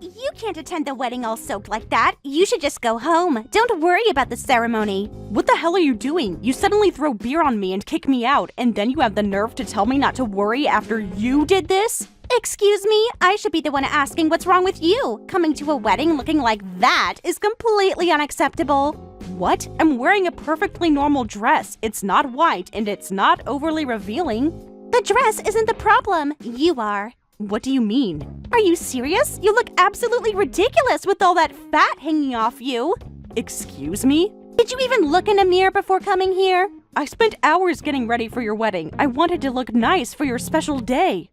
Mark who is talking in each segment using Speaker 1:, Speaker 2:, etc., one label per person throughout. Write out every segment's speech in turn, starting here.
Speaker 1: You can't attend the wedding all soaked like that. You should just go home. Don't worry about the ceremony.
Speaker 2: What the hell are you doing? You suddenly throw beer on me and kick me out, and then you have the nerve to tell me not to worry after you did this?
Speaker 1: Excuse me? I should be the one asking what's wrong with you. Coming to a wedding looking like that is completely unacceptable.
Speaker 2: What? I'm wearing a perfectly normal dress. It's not white, and it's not overly revealing.
Speaker 1: The dress isn't the problem. You are.
Speaker 2: What do you mean?
Speaker 1: Are you serious? You look absolutely ridiculous with all that fat hanging off you.
Speaker 2: Excuse me?
Speaker 1: Did you even look in a mirror before coming here?
Speaker 2: I spent hours getting ready for your wedding. I wanted to look nice for your special day.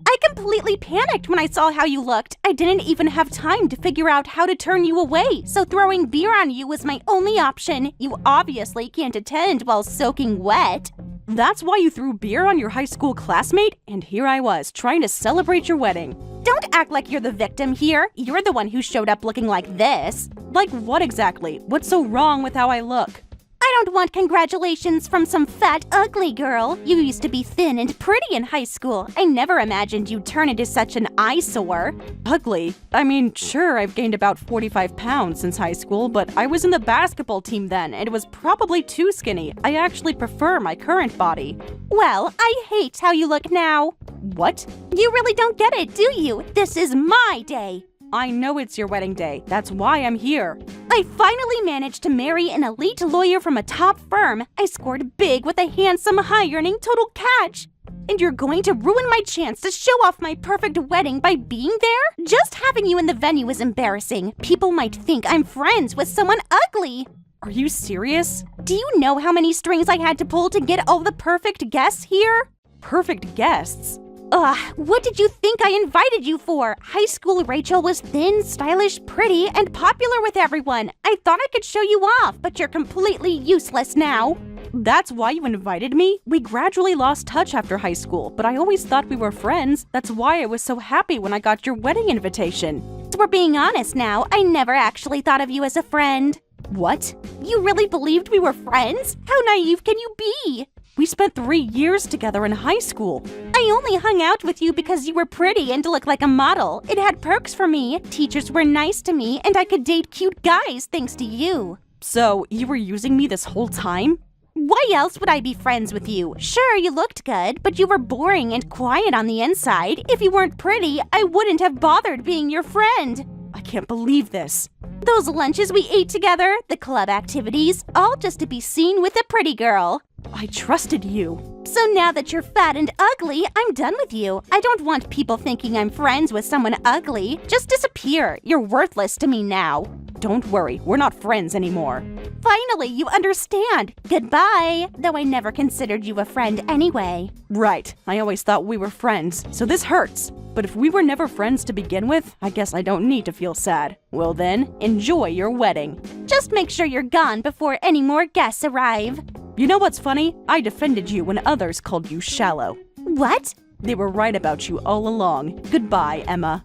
Speaker 1: I completely panicked when I saw how you looked. I didn't even have time to figure out how to turn you away, so throwing beer on you was my only option. You obviously can't attend while soaking wet.
Speaker 2: That's why you threw beer on your high school classmate? And here I was, trying to celebrate your wedding.
Speaker 1: Don't act like you're the victim here. You're the one who showed up looking like this.
Speaker 2: Like what exactly? What's so wrong with how I look?
Speaker 1: I don't want congratulations from some fat, ugly girl. You used to be thin and pretty in high school. I never imagined you'd turn into such an eyesore.
Speaker 2: Ugly? I mean, sure, I've gained about 45 pounds since high school, but I was in the basketball team then, and it was probably too skinny. I actually prefer my current body.
Speaker 1: Well, I hate how you look now.
Speaker 2: What?
Speaker 1: You really don't get it, do you? This is my day.
Speaker 2: I know it's your wedding day. That's why I'm here.
Speaker 1: I finally managed to marry an elite lawyer from a top firm. I scored big with a handsome, high-earning total catch. And you're going to ruin my chance to show off my perfect wedding by being there? Just having you in the venue is embarrassing. People might think I'm friends with someone ugly.
Speaker 2: Are you serious?
Speaker 1: Do you know how many strings I had to pull to get all the perfect guests here?
Speaker 2: Perfect guests?
Speaker 1: Ugh, what did you think I invited you for? High school Rachel was thin, stylish, pretty, and popular with everyone. I thought I could show you off, but you're completely useless now.
Speaker 2: That's why you invited me? We gradually lost touch after high school, but I always thought we were friends. That's why I was so happy when I got your wedding invitation.
Speaker 1: So we're being honest now, I never actually thought of you as a friend.
Speaker 2: What?
Speaker 1: You really believed we were friends? How naive can you be?
Speaker 2: We spent 3 years together in high school.
Speaker 1: I only hung out with you because you were pretty and looked like a model. It had perks for me. Teachers were nice to me, and I could date cute guys thanks to you.
Speaker 2: So, you were using me this whole time?
Speaker 1: Why else would I be friends with you? Sure, you looked good, but you were boring and quiet on the inside. If you weren't pretty, I wouldn't have bothered being your friend.
Speaker 2: I can't believe this.
Speaker 1: Those lunches we ate together, the club activities, all just to be seen with a pretty girl.
Speaker 2: I trusted you.
Speaker 1: So now that you're fat and ugly, I'm done with you. I don't want people thinking I'm friends with someone ugly. Just disappear. You're worthless to me now.
Speaker 2: Don't worry, we're not friends anymore.
Speaker 1: Finally, you understand. Goodbye. Though I never considered you a friend anyway.
Speaker 2: Right. I always thought we were friends, so this hurts. But if we were never friends to begin with, I guess I don't need to feel sad. Well then, enjoy your wedding.
Speaker 1: Just make sure you're gone before any more guests arrive.
Speaker 2: You know what's funny? I defended you when others called you shallow.
Speaker 1: What?
Speaker 2: They were right about you all along. Goodbye, Emma.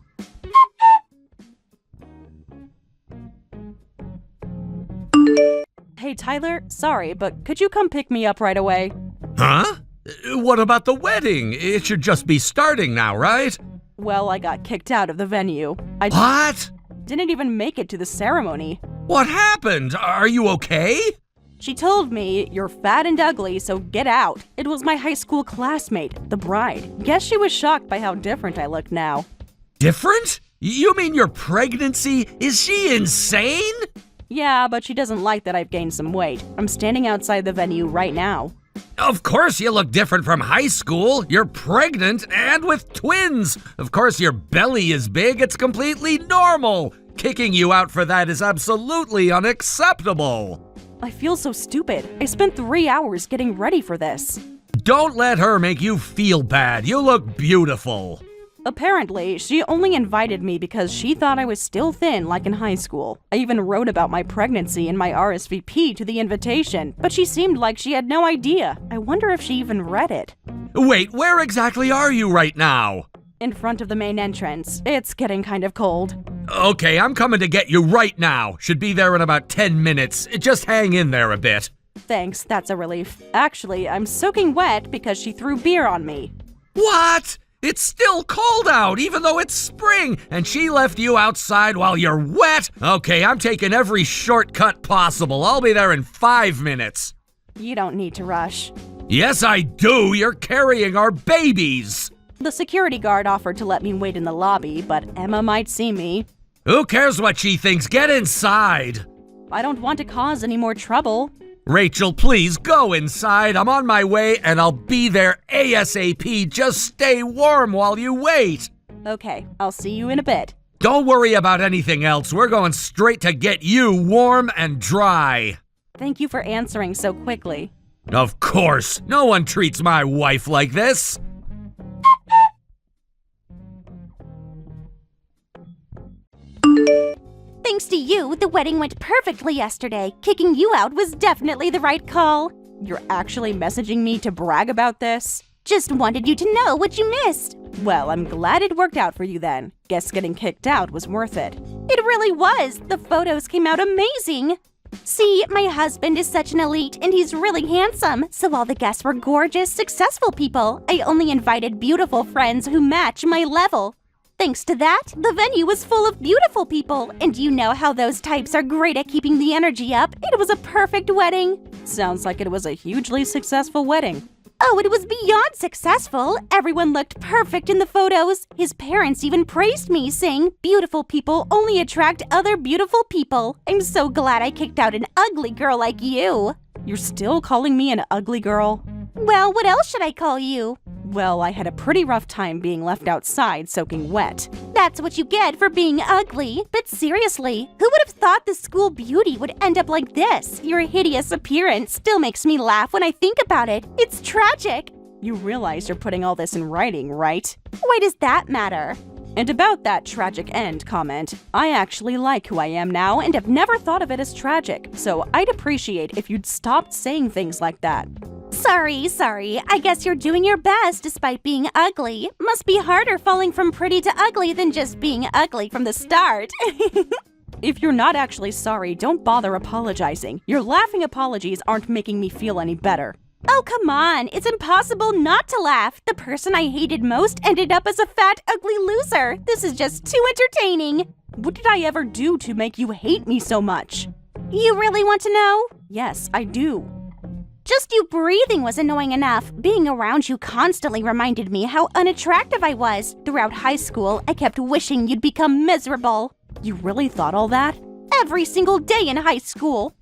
Speaker 2: Hey, Tyler, sorry, but could you come pick me up right away?
Speaker 3: Huh? What about the wedding? It should just be starting now, right?
Speaker 2: Well, I got kicked out of the venue.
Speaker 3: What?
Speaker 2: Didn't even make it to the ceremony.
Speaker 3: What happened? Are you okay?
Speaker 2: She told me, "You're fat and ugly, so get out." It was my high school classmate, the bride. Guess she was shocked by how different I look now.
Speaker 3: Different? You mean your pregnancy? Is she insane?
Speaker 2: Yeah, but she doesn't like that I've gained some weight. I'm standing outside the venue right now.
Speaker 3: Of course you look different from high school. You're pregnant and with twins. Of course your belly is big. It's completely normal. Kicking you out for that is absolutely unacceptable.
Speaker 2: I feel so stupid. I spent 3 hours getting ready for this.
Speaker 3: Don't let her make you feel bad. You look beautiful.
Speaker 2: Apparently, she only invited me because she thought I was still thin like in high school. I even wrote about my pregnancy in my RSVP to the invitation, but she seemed like she had no idea. I wonder if she even read it.
Speaker 3: Wait, where exactly are you right now?
Speaker 2: In front of the main entrance. It's getting kind of cold.
Speaker 3: Okay, I'm coming to get you right now. Should be there in about 10 minutes. Just hang in there a bit.
Speaker 2: Thanks, that's a relief. Actually, I'm soaking wet because she threw beer on me.
Speaker 3: What? It's still cold out, even though it's spring, and she left you outside while you're wet? Okay, I'm taking every shortcut possible. I'll be there in 5 minutes.
Speaker 2: You don't need to rush.
Speaker 3: Yes, I do. You're carrying our babies.
Speaker 2: The security guard offered to let me wait in the lobby, but Emma might see me.
Speaker 3: Who cares what she thinks? Get inside.
Speaker 2: I don't want to cause any more trouble.
Speaker 3: Rachel, please go inside. I'm on my way and I'll be there ASAP. Just stay warm while you wait.
Speaker 2: Okay, I'll see you in a bit.
Speaker 3: Don't worry about anything else. We're going straight to get you warm and dry.
Speaker 2: Thank you for answering so quickly.
Speaker 3: Of course. No one treats my wife like this.
Speaker 1: Thanks to you, the wedding went perfectly yesterday. Kicking you out was definitely the right call.
Speaker 2: You're actually messaging me to brag about this?
Speaker 1: Just wanted you to know what you missed.
Speaker 2: Well, I'm glad it worked out for you then. Guess getting kicked out was worth it.
Speaker 1: It really was. The photos came out amazing. See, my husband is such an elite and he's really handsome, so all the guests were gorgeous, successful people. I only invited beautiful friends who match my level. Thanks to that, the venue was full of beautiful people, and you know how those types are great at keeping the energy up. It was a perfect wedding.
Speaker 2: Sounds like it was a hugely successful wedding.
Speaker 1: Oh, it was beyond successful. Everyone looked perfect in the photos. His parents even praised me, saying, "Beautiful people only attract other beautiful people." I'm so glad I kicked out an ugly girl like you.
Speaker 2: You're still calling me an ugly girl?
Speaker 1: Well, what else should I call you?
Speaker 2: Well, I had a pretty rough time being left outside soaking wet.
Speaker 1: That's what you get for being ugly. But seriously, who would have thought the school beauty would end up like this? Your hideous appearance still makes me laugh when I think about it. It's tragic.
Speaker 2: You realize you're putting all this in writing, right?
Speaker 1: Why does that matter?
Speaker 2: And about that tragic end comment, I actually like who I am now and have never thought of it as tragic, so I'd appreciate if you'd stop saying things like that.
Speaker 1: Sorry. I guess you're doing your best despite being ugly. Must be harder falling from pretty to ugly than just being ugly from the start.
Speaker 2: If you're not actually sorry, don't bother apologizing. Your laughing apologies aren't making me feel any better.
Speaker 1: Oh, come on. It's impossible not to laugh. The person I hated most ended up as a fat, ugly loser. This is just too entertaining.
Speaker 2: What did I ever do to make you hate me so much?
Speaker 1: You really want to know?
Speaker 2: Yes, I do.
Speaker 1: Just you breathing was annoying enough. Being around you constantly reminded me how unattractive I was. Throughout high school, I kept wishing you'd become miserable.
Speaker 2: You really thought all that?
Speaker 1: Every single day in high school.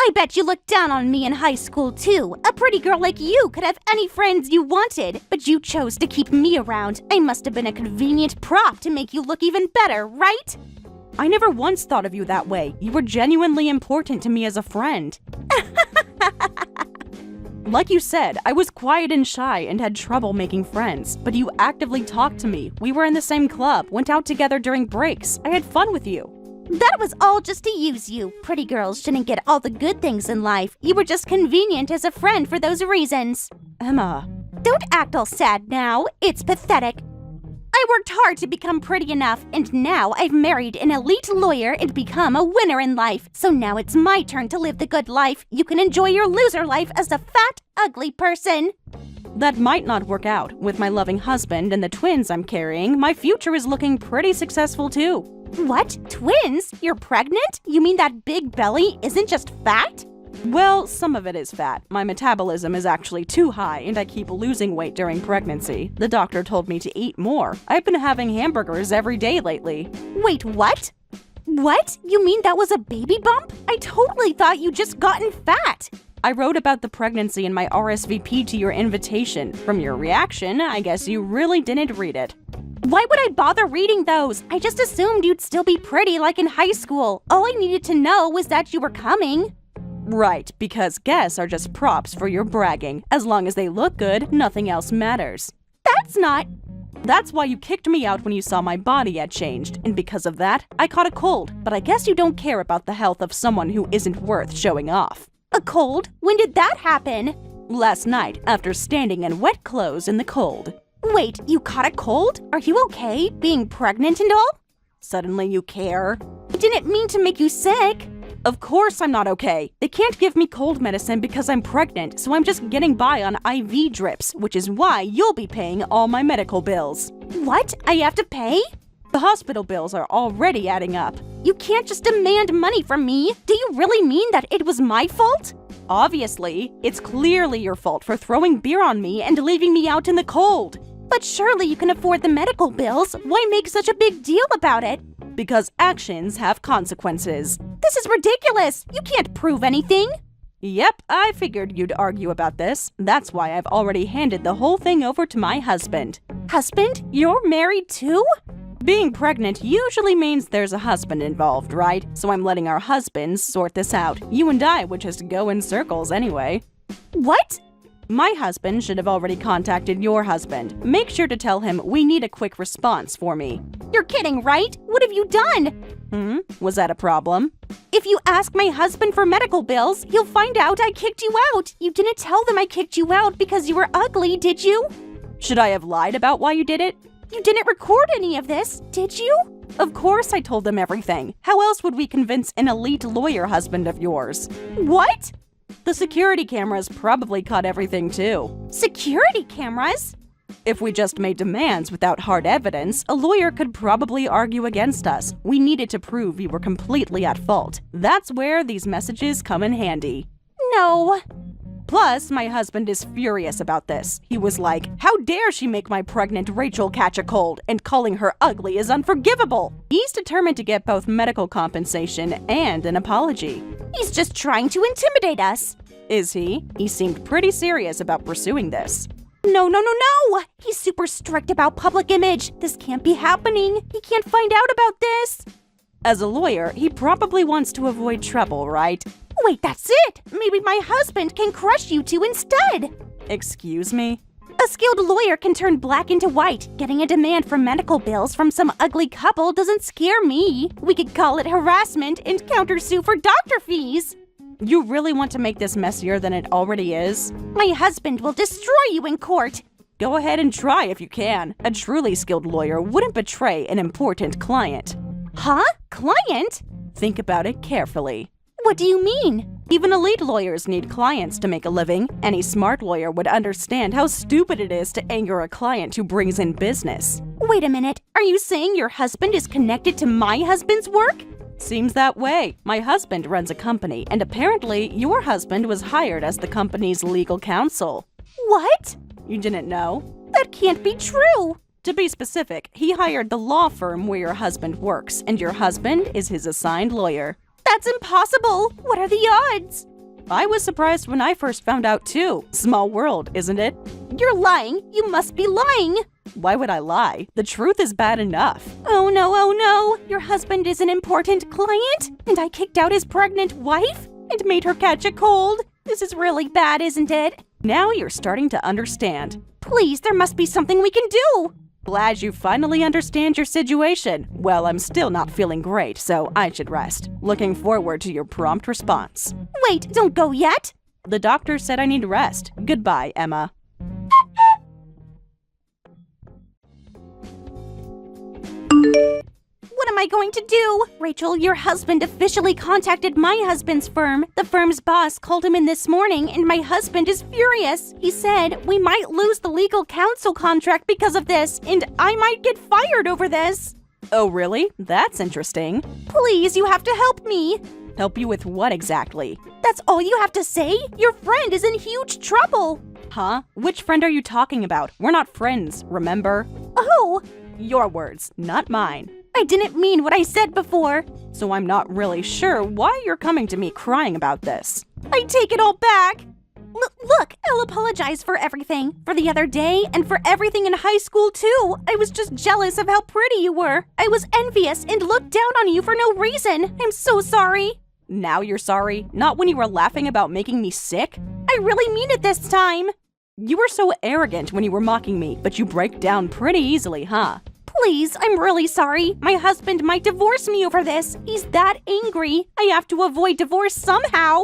Speaker 1: I bet you looked down on me in high school, too. A pretty girl like you could have any friends you wanted, but you chose to keep me around. I must have been a convenient prop to make you look even better, right?
Speaker 2: I never once thought of you that way. You were genuinely important to me as a friend. Like you said, I was quiet and shy and had trouble making friends, but you actively talked to me. We were in the same club, went out together during breaks. I had fun with you.
Speaker 1: That was all just to use you. Pretty girls shouldn't get all the good things in life. You were just convenient as a friend for those reasons.
Speaker 2: Emma.
Speaker 1: Don't act all sad now. It's pathetic. I worked hard to become pretty enough, and now I've married an elite lawyer and become a winner in life. So now it's my turn to live the good life. You can enjoy your loser life as a fat, ugly person.
Speaker 2: That might not work out. With my loving husband and the twins I'm carrying, my future is looking pretty successful too.
Speaker 1: What? Twins? You're pregnant? You mean that big belly isn't just fat?
Speaker 2: Well, some of it is fat. My metabolism is actually too high and I keep losing weight during pregnancy. The doctor told me to eat more. I've been having hamburgers every day lately.
Speaker 1: Wait, what? What? You mean that was a baby bump? I totally thought you just gotten fat.
Speaker 2: I wrote about the pregnancy in my RSVP to your invitation. From your reaction, I guess you really didn't read it.
Speaker 1: Why would I bother reading those? I just assumed you'd still be pretty like in high school. All I needed to know was that you were coming.
Speaker 2: Right, because guests are just props for your bragging. As long as they look good, nothing else matters.
Speaker 1: That's
Speaker 2: why you kicked me out when you saw my body had changed, and because of that, I caught a cold. But I guess you don't care about the health of someone who isn't worth showing off.
Speaker 1: A cold? When did that happen?
Speaker 2: Last night, after standing in wet clothes in the cold.
Speaker 1: Wait, you caught a cold? Are you okay, being pregnant and all?
Speaker 2: Suddenly you care?
Speaker 1: I didn't mean to make you sick.
Speaker 2: Of course I'm not okay. They can't give me cold medicine because I'm pregnant, so I'm just getting by on IV drips, which is why you'll be paying all my medical bills.
Speaker 1: What? I have to pay?
Speaker 2: The hospital bills are already adding up.
Speaker 1: You can't just demand money from me. Do you really mean that it was my fault?
Speaker 2: Obviously, it's clearly your fault for throwing beer on me and leaving me out in the cold.
Speaker 1: But surely you can afford the medical bills. Why make such a big deal about it?
Speaker 2: Because actions have consequences.
Speaker 1: This is ridiculous. You can't prove anything.
Speaker 2: Yep, I figured you'd argue about this. That's why I've already handed the whole thing over to my husband.
Speaker 1: Husband? You're married too?
Speaker 2: Being pregnant usually means there's a husband involved, right? So I'm letting our husbands sort this out. You and I would just go in circles anyway.
Speaker 1: What?
Speaker 2: My husband should have already contacted your husband. Make sure to tell him we need a quick response for me.
Speaker 1: You're kidding, right? What have you done?
Speaker 2: Was that a problem?
Speaker 1: If you ask my husband for medical bills, he'll find out I kicked you out. You didn't tell them I kicked you out because you were ugly, did you?
Speaker 2: Should I have lied about why you did it?
Speaker 1: You didn't record any of this, did you?
Speaker 2: Of course I told them everything. How else would we convince an elite lawyer husband of yours?
Speaker 1: What?
Speaker 2: The security cameras probably caught everything too.
Speaker 1: Security cameras?
Speaker 2: If we just made demands without hard evidence, a lawyer could probably argue against us. We needed to prove you were completely at fault. That's where these messages come in handy.
Speaker 1: No.
Speaker 2: Plus, my husband is furious about this. He was like, how dare she make my pregnant Rachel catch a cold, and calling her ugly is unforgivable. He's determined to get both medical compensation and an apology.
Speaker 1: He's just trying to intimidate us.
Speaker 2: Is he? He seemed pretty serious about pursuing this.
Speaker 1: No. He's super strict about public image. This can't be happening. He can't find out about this.
Speaker 2: As a lawyer, he probably wants to avoid trouble, right?
Speaker 1: Wait, that's it! Maybe my husband can crush you two instead!
Speaker 2: Excuse me?
Speaker 1: A skilled lawyer can turn black into white. Getting a demand for medical bills from some ugly couple doesn't scare me. We could call it harassment and countersue for doctor fees.
Speaker 2: You really want to make this messier than it already is?
Speaker 1: My husband will destroy you in court.
Speaker 2: Go ahead and try if you can. A truly skilled lawyer wouldn't betray an important client.
Speaker 1: Huh? Client?
Speaker 2: Think about it carefully.
Speaker 1: What do you mean?
Speaker 2: Even elite lawyers need clients to make a living. Any smart lawyer would understand how stupid it is to anger a client who brings in business.
Speaker 1: Wait a minute. Are you saying your husband is connected to my husband's work?
Speaker 2: Seems that way. My husband runs a company, and apparently your husband was hired as the company's legal counsel.
Speaker 1: What?
Speaker 2: You didn't know?
Speaker 1: That can't be true.
Speaker 2: To be specific, he hired the law firm where your husband works, and your husband is his assigned lawyer.
Speaker 1: That's impossible. What are the odds?
Speaker 2: I was surprised when I first found out too. Small world, isn't it?
Speaker 1: You're lying. You must be lying.
Speaker 2: Why would I lie? The truth is bad enough.
Speaker 1: Oh no. Your husband is an important client, and I kicked out his pregnant wife and made her catch a cold. This is really bad, isn't it?
Speaker 2: Now you're starting to understand.
Speaker 1: Please, there must be something we can do.
Speaker 2: Glad you finally understand your situation. Well, I'm still not feeling great, so I should rest. Looking forward to your prompt response.
Speaker 1: Wait, don't go yet.
Speaker 2: The doctor said I need rest. Goodbye, Emma.
Speaker 1: What am I going to do? Rachel, your husband officially contacted my husband's firm. The firm's boss called him in this morning, and my husband is furious. He said we might lose the legal counsel contract because of this, and I might get fired over this.
Speaker 2: Oh, really? That's interesting.
Speaker 1: Please, you have to help me.
Speaker 2: Help you with what exactly?
Speaker 1: That's all you have to say? Your friend is in huge trouble.
Speaker 2: Huh? Which friend are you talking about? We're not friends, remember?
Speaker 1: Oh!
Speaker 2: Your words, not mine.
Speaker 1: I didn't mean what I said before.
Speaker 2: So I'm not really sure why you're coming to me crying about this.
Speaker 1: I take it all back. Look, I'll apologize for everything. For the other day, and for everything in high school, too. I was just jealous of how pretty you were. I was envious and looked down on you for no reason. I'm so sorry.
Speaker 2: Now you're sorry? Not when you were laughing about making me sick?
Speaker 1: I really mean it this time.
Speaker 2: You were so arrogant when you were mocking me, but you break down pretty easily, huh?
Speaker 1: Please, I'm really sorry. My husband might divorce me over this. He's that angry. I have to avoid divorce somehow.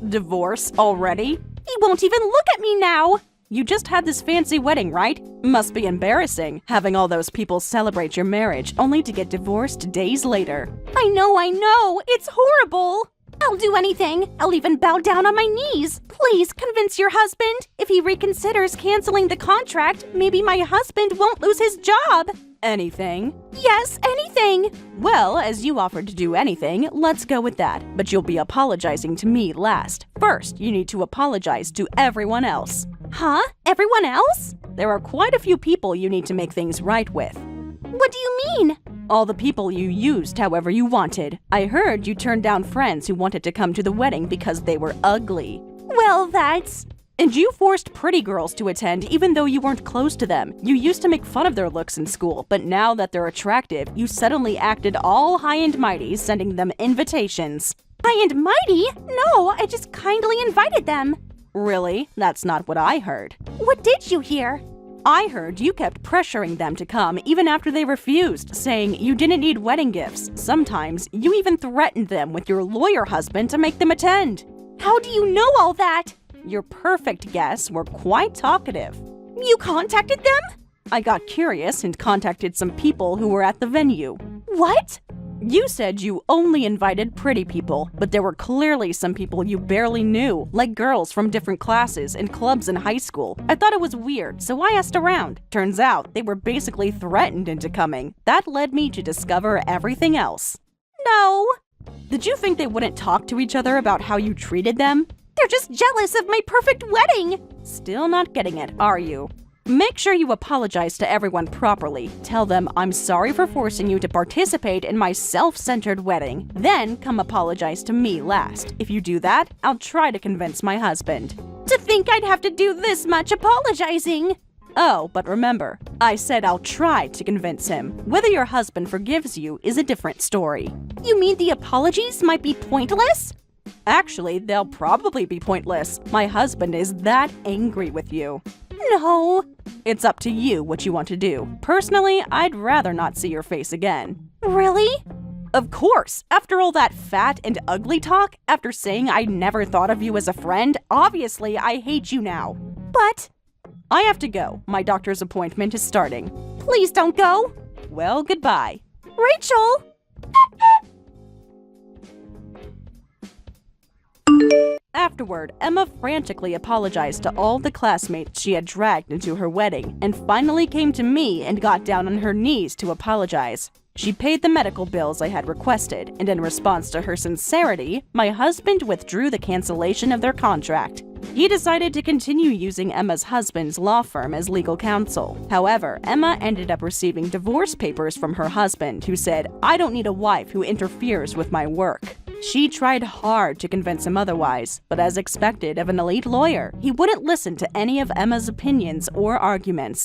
Speaker 2: Divorce already?
Speaker 1: He won't even look at me now.
Speaker 2: You just had this fancy wedding, right? Must be embarrassing, having all those people celebrate your marriage only to get divorced days later.
Speaker 1: I know. It's horrible. I'll do anything. I'll even bow down on my knees. Please convince your husband. If he reconsiders canceling the contract, maybe my husband won't lose his job.
Speaker 2: Anything?
Speaker 1: Yes, anything.
Speaker 2: Well, as you offered to do anything, let's go with that. But you'll be apologizing to me last. First, you need to apologize to everyone else.
Speaker 1: Huh? Everyone else?
Speaker 2: There are quite a few people you need to make things right with.
Speaker 1: What do you mean?
Speaker 2: All the people you used however you wanted. I heard you turned down friends who wanted to come to the wedding because they were ugly.
Speaker 1: Well, that's...
Speaker 2: And you forced pretty girls to attend even though you weren't close to them. You used to make fun of their looks in school, but now that they're attractive, you suddenly acted all high and mighty, sending them invitations.
Speaker 1: High and mighty? No, I just kindly invited them.
Speaker 2: Really? That's not what I heard.
Speaker 1: What did you hear?
Speaker 2: I heard you kept pressuring them to come even after they refused, saying you didn't need wedding gifts. Sometimes you even threatened them with your lawyer husband to make them attend.
Speaker 1: How do you know all that?
Speaker 2: Your perfect guests were quite talkative.
Speaker 1: You contacted them?
Speaker 2: I got curious and contacted some people who were at the venue.
Speaker 1: What?
Speaker 2: You said you only invited pretty people, but there were clearly some people you barely knew, like girls from different classes and clubs in high school. I thought it was weird, so I asked around. Turns out they were basically threatened into coming. That led me to discover everything else.
Speaker 1: No.
Speaker 2: Did you think they wouldn't talk to each other about how you treated them?
Speaker 1: They're just jealous of my perfect wedding.
Speaker 2: Still not getting it, are you? Make sure you apologize to everyone properly. Tell them I'm sorry for forcing you to participate in my self-centered wedding. Then come apologize to me last. If you do that, I'll try to convince my husband.
Speaker 1: To think I'd have to do this much apologizing.
Speaker 2: Oh, but remember, I said I'll try to convince him. Whether your husband forgives you is a different story.
Speaker 1: You mean the apologies might be pointless?
Speaker 2: Actually, they'll probably be pointless. My husband is that angry with you.
Speaker 1: No.
Speaker 2: It's up to you what you want to do. Personally, I'd rather not see your face again.
Speaker 1: Really?
Speaker 2: Of course! After all that fat and ugly talk, after saying I never thought of you as a friend, obviously I hate you now.
Speaker 1: But...
Speaker 2: I have to go. My doctor's appointment is starting.
Speaker 1: Please don't go.
Speaker 2: Well, goodbye.
Speaker 1: Rachel!
Speaker 2: Afterward, Emma frantically apologized to all the classmates she had dragged into her wedding, and finally came to me and got down on her knees to apologize. She paid the medical bills I had requested, and in response to her sincerity, my husband withdrew the cancellation of their contract. He decided to continue using Emma's husband's law firm as legal counsel. However, Emma ended up receiving divorce papers from her husband, who said, "I don't need a wife who interferes with my work." She tried hard to convince him otherwise, but as expected of an elite lawyer, he wouldn't listen to any of Emma's opinions or arguments.